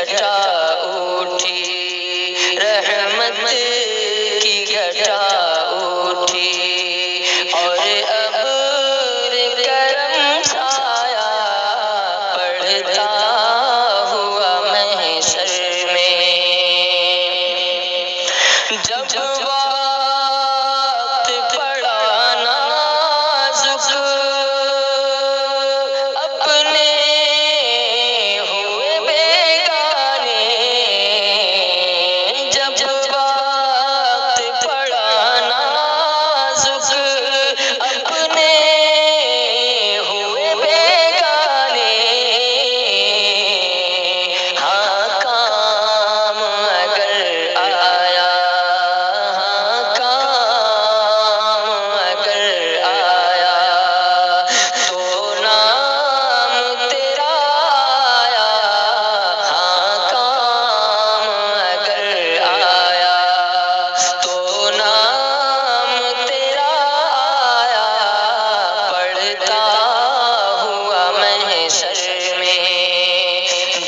گھٹا اٹھی، رحمت کی گھٹا اٹھی، اور ابر کرم چھایا پڑھتا ہوا محشر میں۔ جب وقت پڑا نازک، اپنے ہوئے بیگانے، جب وقت پڑا نازک، اپنے ہوئے بیگانے، ہاں کام اگر آیا، ہاں کام اگر آیا، تو نام تیرا آیا، ہاں کام اگر آیا، تو نام تیرا آیا، پڑھتا ہوا محشر میں۔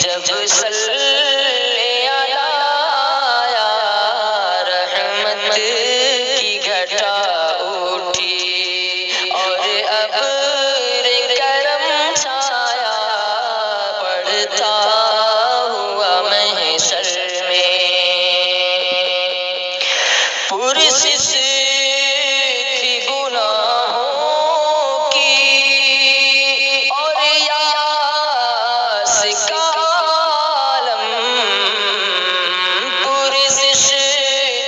جب صلی آیا، رحمت کی گھٹا اٹھی، اور ابر کرم چھایا پڑھتا ہوا محشر میں۔ پرسش تھی گناہوں کی، اور یاس کا عالم، پرسش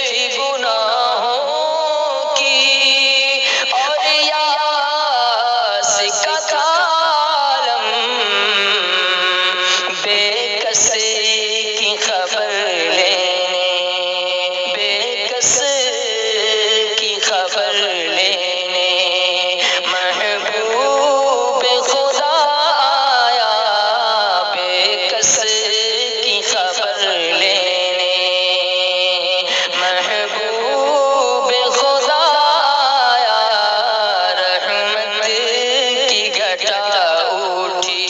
تھی گناہوں کی، اور یاس کا عالم، بے کس کی خبر لینے، بے کس کی خبر لینے، محبوب خدا آیا، بے کس کی خبر لینے، محبوب خدا آیا، رحمت کی گھٹا اٹھی،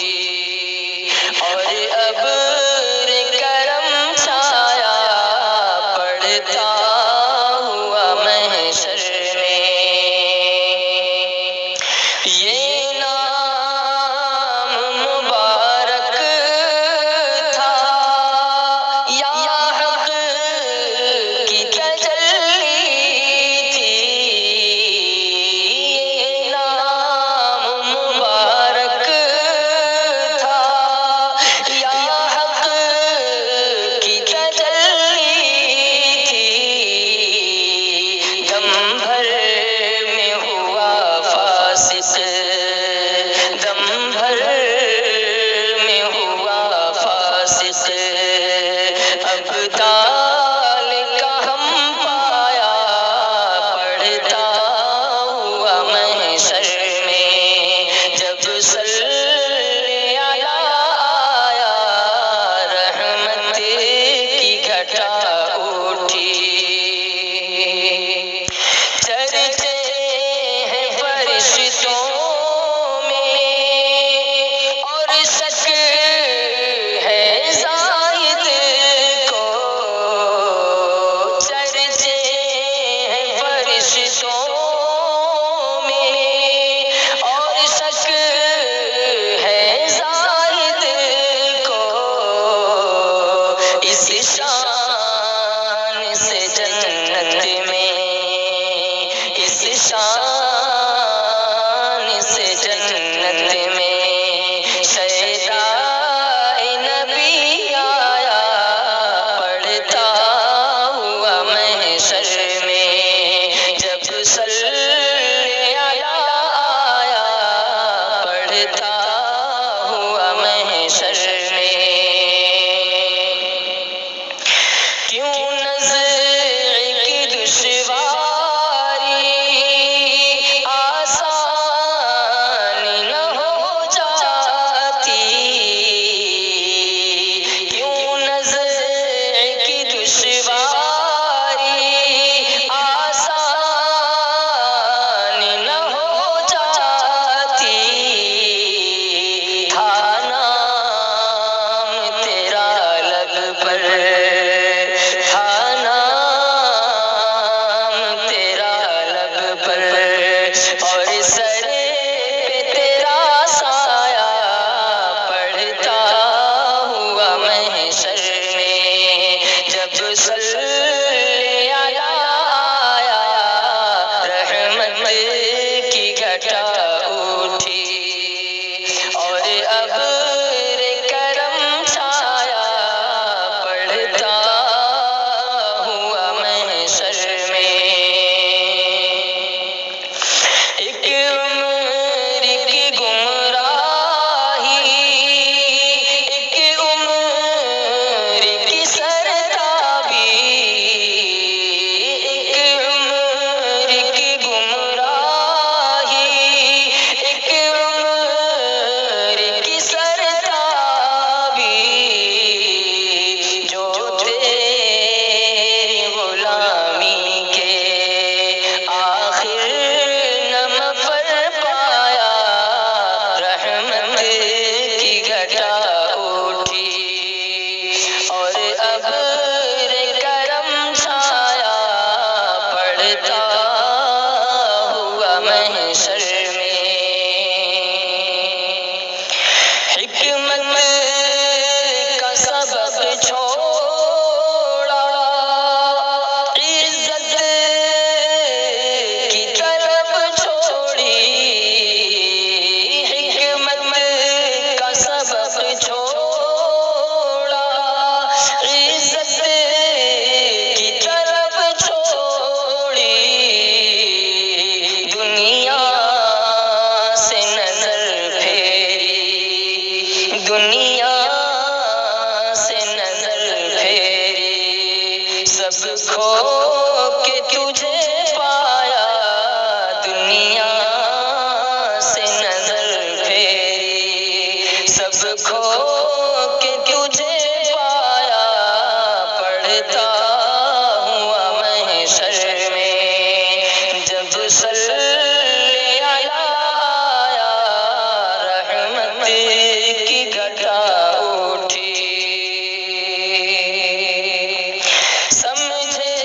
اور ابر کرم چھایا پڑھتا ہوا محشر میں۔ یہ نام مبارک تھا یا حق کی تجلی تھی، یہ نام مبارک تھا یا حق کی تجلی تھی، دم بھر میں ہوا فاسق، دم بھر میں ہوا فاسق، ابدال کا ہم پایا پڑھتا ہوا محشر میں۔ جب صلی آیا، رحمت کی گھٹا اٹھی، چرچے ہیں فرشتوں میں، اور شک ہے زائد کو، چرچے ہیں فرشتوں میں، اور شک ہے زائد کو، اس شان سے جنت میں، اس شان سے جنت میں، شیدائے نبی آیا پڑھتا ہوا محشر میں۔ جب صلی آیا، پڑھتا ہوا محشر میں۔ محشر میں جب صلی آیا رحمت کی گھٹا اٹھی اور ابر کرم چھایا پڑھتا ہوا محشر میں ایک عمر کی گمراہی ایک عمر کی سرتابی ایک عمر کی گمراہی ایک عمر کی سرتابی جو تیری غلامی کے آخر نم پر پایا رحمت کی گھٹا اٹھی اور ابر کرم چھایا پڑھتا ہوا محشر میں حکمت کا سبب چھوڑا عزت کی طلب چھوڑی حکمت کا سبب چھوڑا عزت کی طلب چھوڑی دنیا سے نظر پھیری دنیا سے نظر پھیری سب کھو کے تجھے پایا دنیا سے نظر پھیری سب کھو کے تجھے پایا پڑھتا ہوا محشر میں جب صلی آیا رحمت کی گھٹا اٹھی سمجھے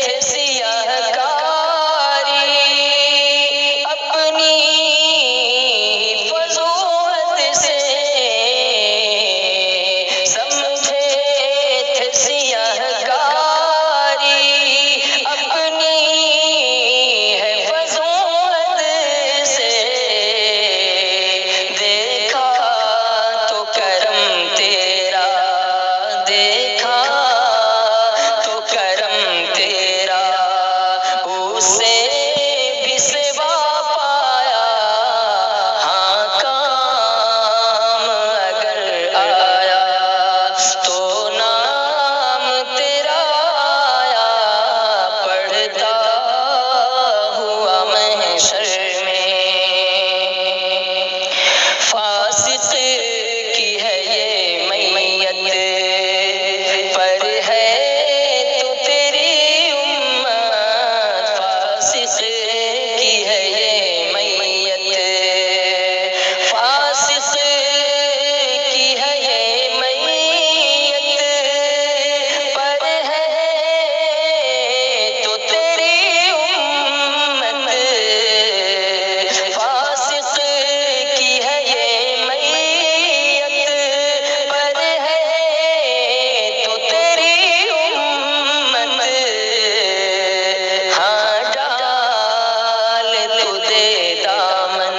تھے سیاہ کاری اپنی فضوحت سے سمجھے تھے سیاہ کاری اپنی ہے فضوحت سے دیکھا تو کرم تیرا دیکھا تو کرم تیرا اسے بھی سوا پایا ہاں کام اگر آیا تو نام تیرا آیا پڑھتا ہوا محشر میں فاسق کی ہے یہ میت پر ہے تو تیری امت فاسق کی ہے یہ میت فاسق کی ہے یہ میت پر ہے تو تیری امت فاسق کی ہے یہ میت پر ہے تو تیری امت ہاں ڈال تو دے دامن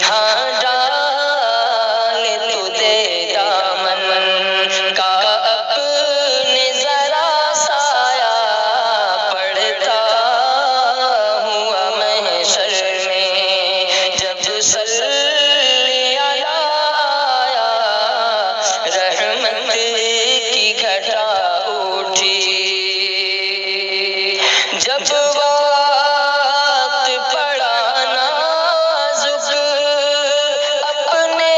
ہاں ڈال تو دے دامن کا اپنے ذرا سایہ پڑھتا ہوا محشر میں جب صلی آیا رحمت کی گھٹا اٹھی جب وقت پڑا نازک اپنے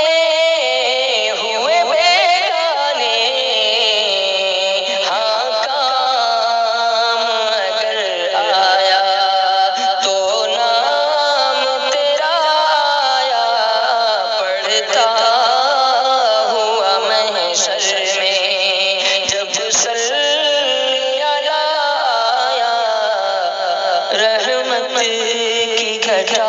ہوئے بیگانے ہاں کام اگر آیا تو نام تیرا آیا پڑھتا ہوا محشر میں جب صلی آیا رحمت کی گھٹا